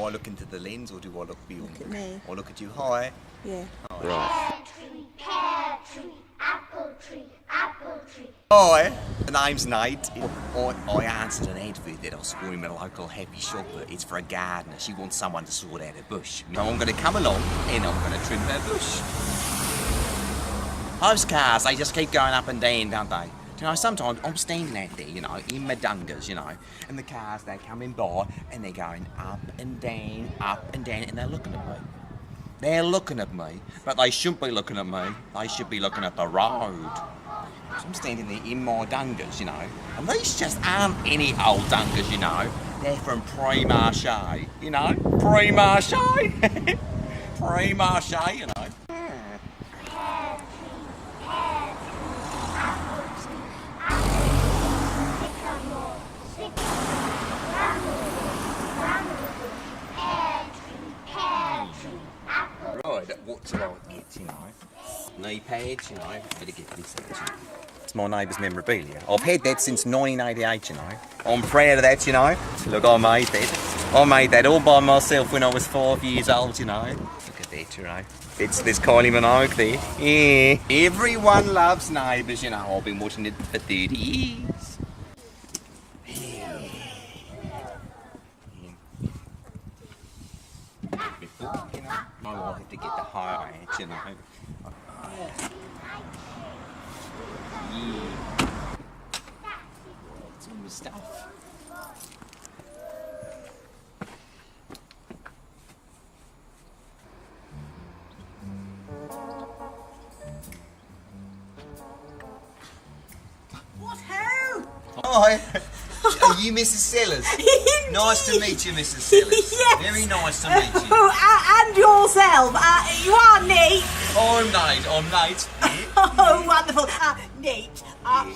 I look into the lens or do I look beyond? Look at me. Or look at you? Hi. Yeah. Right. Pear tree, apple tree, apple tree. Hi, the name's Nate. I answered an advert that I saw in my local happy shopper. It's for a gardener. She wants someone to sort out her bush. So I'm going to come along and I'm going to trim her bush. Those cars, they just keep going up and down, don't they? You know, sometimes I'm standing out there, you know, in my dungas, you know, and the cars, they're coming by and they're going up and down, and they're looking at me. They're looking at me, but they shouldn't be looking at me. They should be looking at the road. So I'm standing there in my dungas, you know, and these just aren't any old dungas, you know. They're from Pre-Marché, you know, Pre-Marché, Pre-Marché, you know. Right, what should I get, you know? Knee pads, you know, better get this out. It's my neighbour's memorabilia. I've had that since 1988, you know. I'm proud of that, you know. Look, I made that. I made that all by myself when I was 5 years old, you know. Look at that, you know. There's Kylie Minogue there. Yeah. Everyone loves Neighbours, you know. I've been watching it for 30 years. Before, you know, my wife had to get the higher edge, you know. Yeah. It's all my stuff. What ho? Hi. Are you Mrs. Sellers? Nice to meet you, Mrs. Sellers. Yes. Very nice to meet you. And yourself. You are Nate. I'm Nate. I'm Nate. Yeah. Oh, wonderful. Nate. Yeah.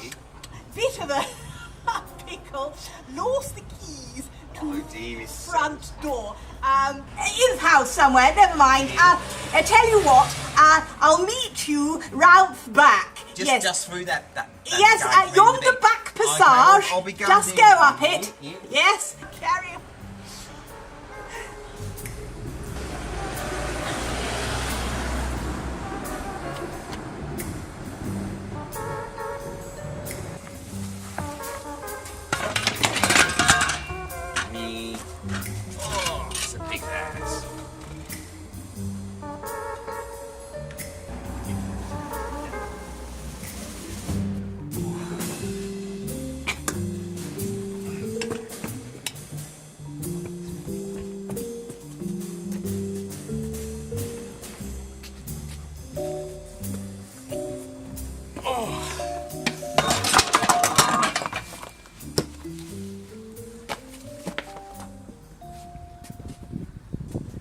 Bit of a pickle. Lost the keys to Oh, dear, Mrs. front Sellers. door. In the house somewhere. Never mind. I tell you what. I'll meet you round the back. Yes. Just through that Yes, gate yonder through the back Okay, passage. I'll be going Just go there. up it. Yeah. Yes, carry on. Oh, it's a big ass.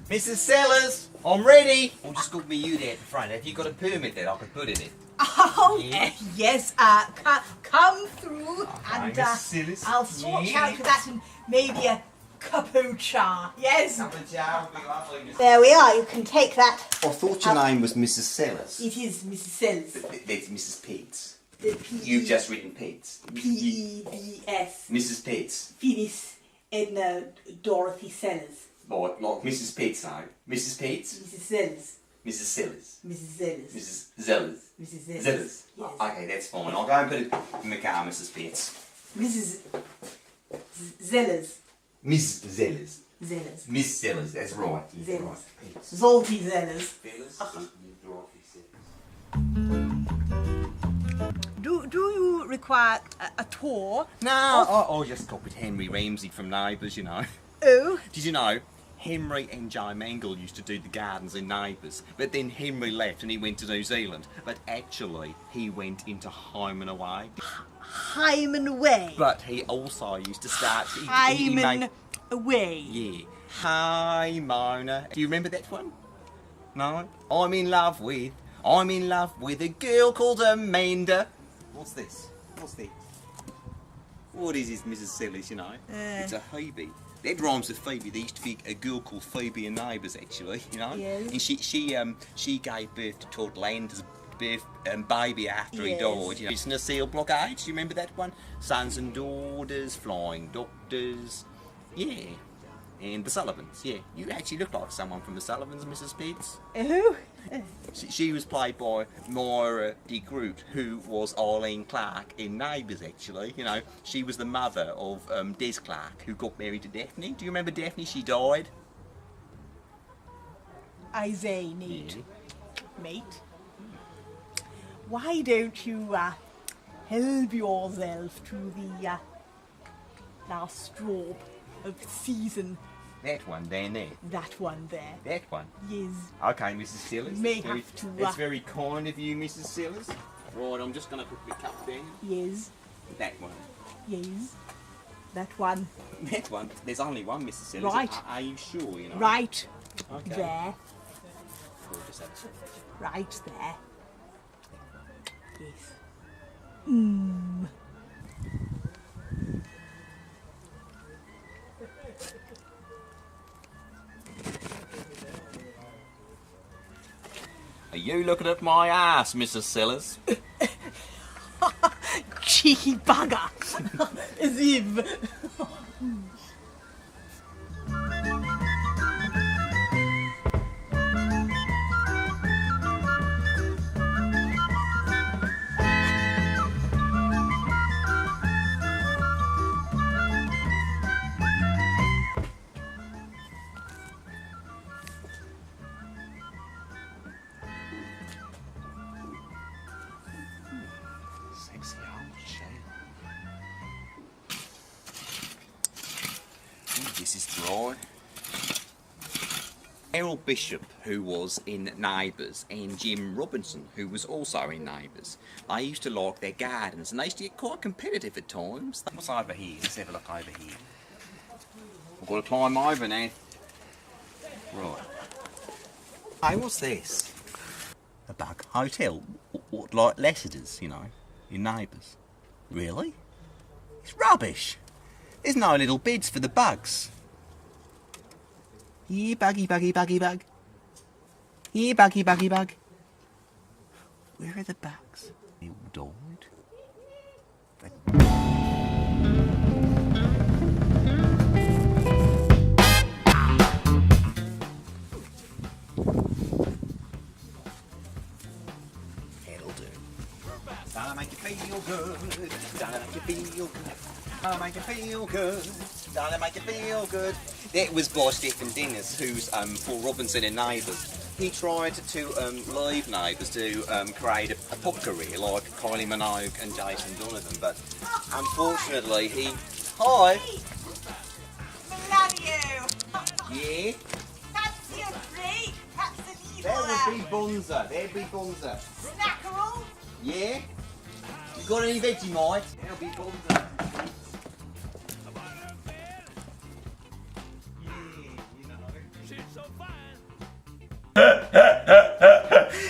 Mrs. Sellers, I'm ready. I'll just got me you there at the front. Have you got a permit that I can put in it? Oh, Yeah. yes, come through and Mrs. Sellers. I'll sort Yeah. out for that and maybe a capucha. Yes. Cup of jar would be lovely, Mrs. There we are, you can take that. I thought your name was Mrs. Sellers. It is Mrs. Sells. That's Mrs. Pitts. The P- You've just written Pitts. P-E-B-S. Mrs. Pitts. Phyllis and Dorothy Sellers. Like Mrs. Pitts, no. Mrs. Pitts. Mrs. Sells. Mrs. Sellers. Mrs. Sellers. Mrs. Zellers. Mrs. Sellers. Zellers. Yes. Okay, that's fine. I'll go and put it in the car, Mrs. Pitts. Mrs. Zellers. Miss Zellers. Zellers. Miss Zellers, that's right. That's Zellers. right. Pitts. Zolty Zellers. Do you require a tour? No, I just copied Henry Ramsay from Neighbours, you know. Oh. Did you know Henry and Joe Mangle used to do the gardens in Neighbours, but then Henry left and he went to New Zealand. But actually, he went into Home and Away. Hyman Away. But he also used to start... he Hyman made- Away. Yeah. Hi, Mona. Do you remember that one? No? I'm in love with a girl called Amanda. What's this? What's this? What is this, Mrs. Sellers, you know? It's a Phoebe. That rhymes with Phoebe. There used to be a girl called Phoebe in Neighbours, actually, you know? Yes. And she gave birth to Todd Landers' baby after he Yes. died. You know, Business Seal Blockade, do you remember that one? Sons and Daughters, Flying Doctors. Yeah. And the Sullivans, yeah. You actually look like someone from the Sullivans, Mrs. Pitts. Who? She was played by Moira de Groot, who was Arlene Clark in Neighbours, actually. You know, she was the mother of Des Clark, who got married to Daphne. Do you remember Daphne? She died. I say, Nate. Yeah. Mate. Why don't you help yourself to the last drop of season? That one down there. That one there. That one. Yes. Okay, Mrs. Sellers. May have to, That's very kind of you, Mrs. Sellers. Right, I'm just going to put the cup down. Yes. That one. Yes. That one. That one. There's only one, Mrs. Sellers. Right. Are you sure, you know? Right. Okay. There. We'll just have to- Right there. Yes. Are you looking at my ass, Mrs. Sellers? Cheeky bugger. As if. Sexy old shape. Ooh, this is dry. Errol Bishop, who was in Neighbours, and Jim Robinson, who was also in Neighbours. They used to like their gardens, and they used to get quite competitive at times. What's over here? Let's have a look over here. I've got to climb over now. Right. Hey, what's this? A bug hotel? What, like Lassiter's, you know, in Neighbours? Really? It's rubbish. There's no little beds for the bugs. Here, buggy, buggy, buggy, bug. Here, buggy, buggy, bug. Where are the bugs? They all died. That'll do. That'll make you feel good. That'll make you feel good. That'll make you feel good. That'll make you feel good. That was by Stephen Dennis, who's Paul Robinson in Neighbours. He tried to leave Neighbours to create a pop career like Kylie Minogue and Jason Donovan, but unfortunately he... Hi! Love you. Yeah? That's your break. That's the needle. That would be Bonza. That'd be Bonza. Snackerel. Yeah? You got any Vegemite? That'll be Bonza.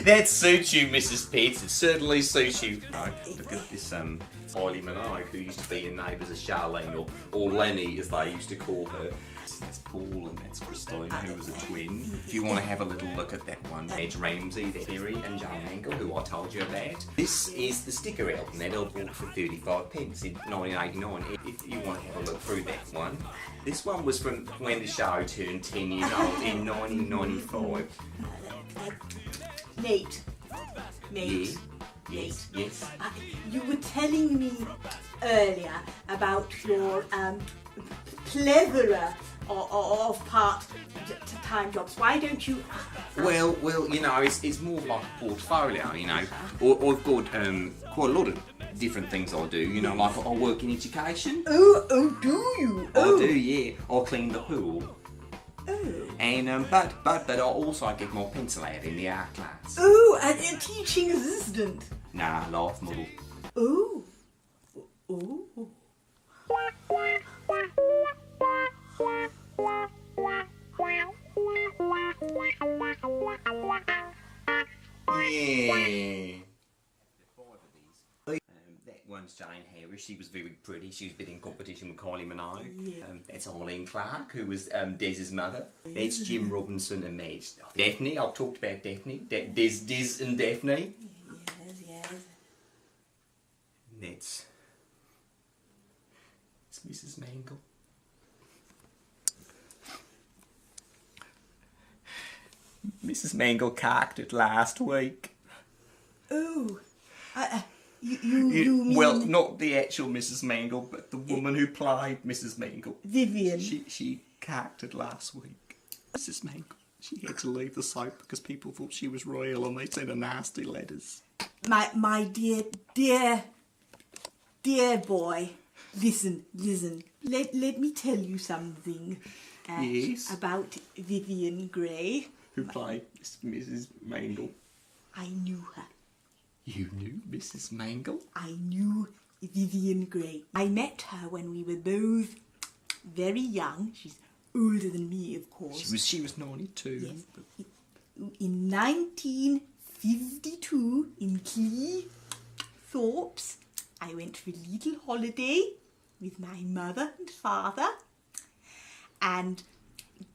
That suits you, Mrs. Pitts. It certainly suits you. Right, look at this Kylie Minogue, who used to be in Neighbours as Charlene, or Lenny, as they used to call her. That's Paul and that's Christine, who was a twin. If you want to have a little look at that one, there's Ramsay, there's Terry and Joan Angle, who I told you about. This is the sticker album that I bought for 35 pence in 1989. If you want to have a look through that one. This one was from when the show turned 10 years old in 1995. Nate. Nate. Yeah. Yes. You were telling me earlier about your plethora of part-time jobs. Why don't you? Well, you know, it's more like a portfolio, you know. Or I've got quite a lot of different things I do, you know, like I work in education. Oh, do you? I do, yeah. I clean the pool. Oh. And but I also get my pencil out in the art class. Oh, and a teaching assistant. Nah, life model. Oh. Oh. Yeah. That one's Jane Harris. She was very pretty. She was a bit in competition with Kylie Minogue. Yeah. That's Arlene Clark, who was Dez's mother. That's Jim Robinson and Madge. Daphne. I've talked about Daphne. Des and Daphne. Yes. And that's Mrs. Mangle. Mrs. Mangle carked it last week. Oh, you mean... Well, not the actual Mrs. Mangle, but the woman who played Mrs. Mangle. Vivean. She carked it last week. Mrs. Mangle. She had to leave the soap because people thought she was royal and they sent her nasty letters. My dear boy, listen. Let me tell you something Yes. about Vivean Gray. Who played Mrs. Mangle. I knew her. You knew Mrs. Mangle? I knew Vivean Gray. I met her when we were both very young. She's older than me, of course. She was 92. Yes. In 1952, in Cleethorpes, I went for a little holiday with my mother and father. And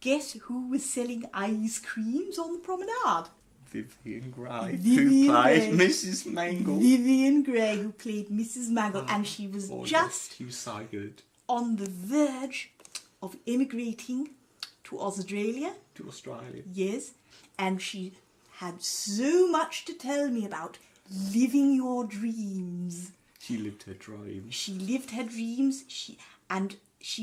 guess who was selling ice creams on the promenade? Vivean Gray, Vivean who played Gray. Mrs. Mangle. Vivean Gray, who played Mrs. Mangle, and she was just She was so good. on the verge of emigrating to Australia. To Australia. Yes, and she had so much to tell me about living your dreams. She lived her dream. She lived her dreams, she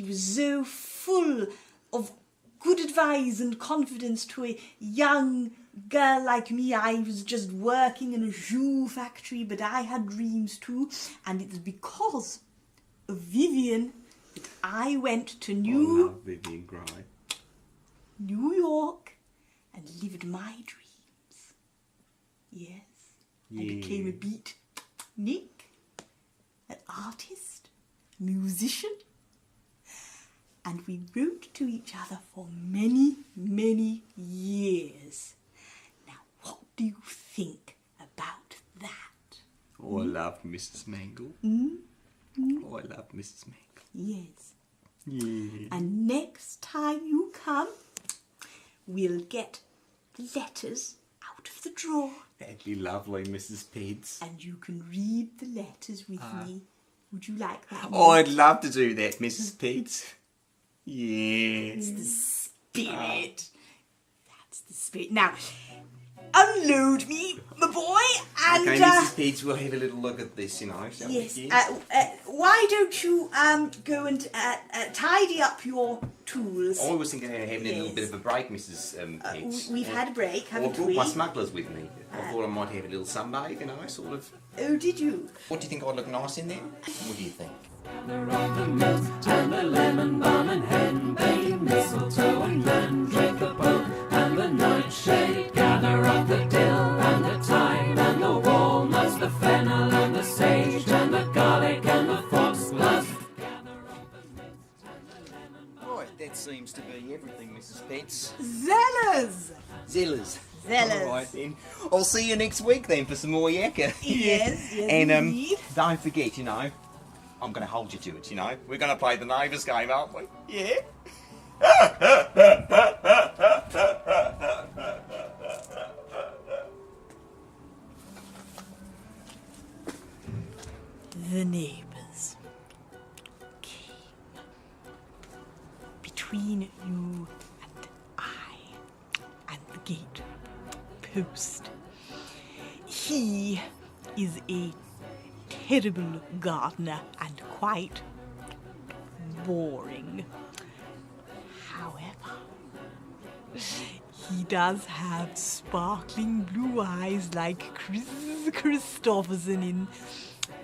was so full of good advice and confidence to a young girl like me. I was just working in a shoe factory, but I had dreams too, and it's because of Vivean that I went to I love Vivean Gray. New York and lived my dreams. Yes. I became a beatnik, an artist, musician, and we wrote to each other for many, many years. Now, what do you think about that? Oh, I love Mrs. Mangle. Oh, I love Mrs. Mangle. Yes. Yeah. And next time you come, we'll get the letters out of the drawer. That'd be lovely, Mrs. Pids. And you can read the letters with me. Would you like that? Oh, I'd love to do that, Mrs. Pids. Yes. The spirit. That's the spirit. Now, unload me, my boy, and... Okay, Mrs. Pids, we'll have a little look at this, shall we? Yes. Why don't you go and tidy up your tools? I was thinking of having a little Yes. bit of a break, Mrs. Pids. We've had a break, I haven't brought we? my smugglers with me. I thought I might have a little sunbathe, sort of. Oh, did you? What do you think I'd look nice in there? What do you think? Gather up the mint and the lemon balm and henbane, mistletoe and mandrake, the poke and the nightshade. Gather up the dill and the thyme and the walnuts, the fennel and the sage and the garlic and the foxglove. Gather up the mint and the lemon balm. Right, that seems to be everything, Mrs. Pids. Zellers! Zellers. Zellers. All right then. I'll see you next week then for some more yakka. Yes, And indeed. don't forget, I'm going to hold you to it, We're going to play the Neighbours game, aren't we? Yeah. The neighbours came between you and I and the gate post. He is a terrible gardener and quite boring. However, he does have sparkling blue eyes like Chris Christopherson in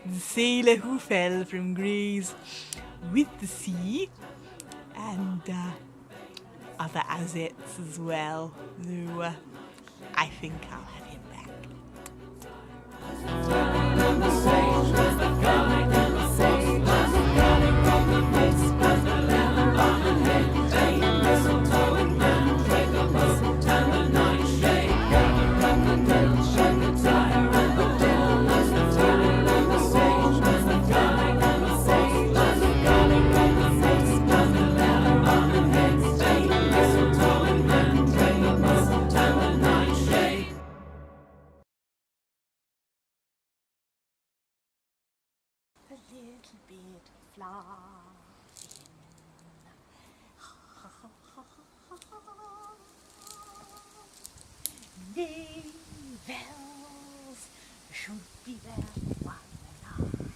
The Sailor Who Fell from Grace with the Sea, and other assets as well, though I think I'll have him back. And the sage and the garlic and the foxglove. Gather up the mint and the lemon balm and henbane, mistletoe and mandrake, the poke and the nightshade. Gather up the dilch and the thyme and the walnuts, the fennel and the sage and the garlic and the foxglove. Gather up the mint and the lemon balm and henbane, mistletoe and mandrake, the poke and the nightshade. A little bit flying. Sleigh bells should be there one and all.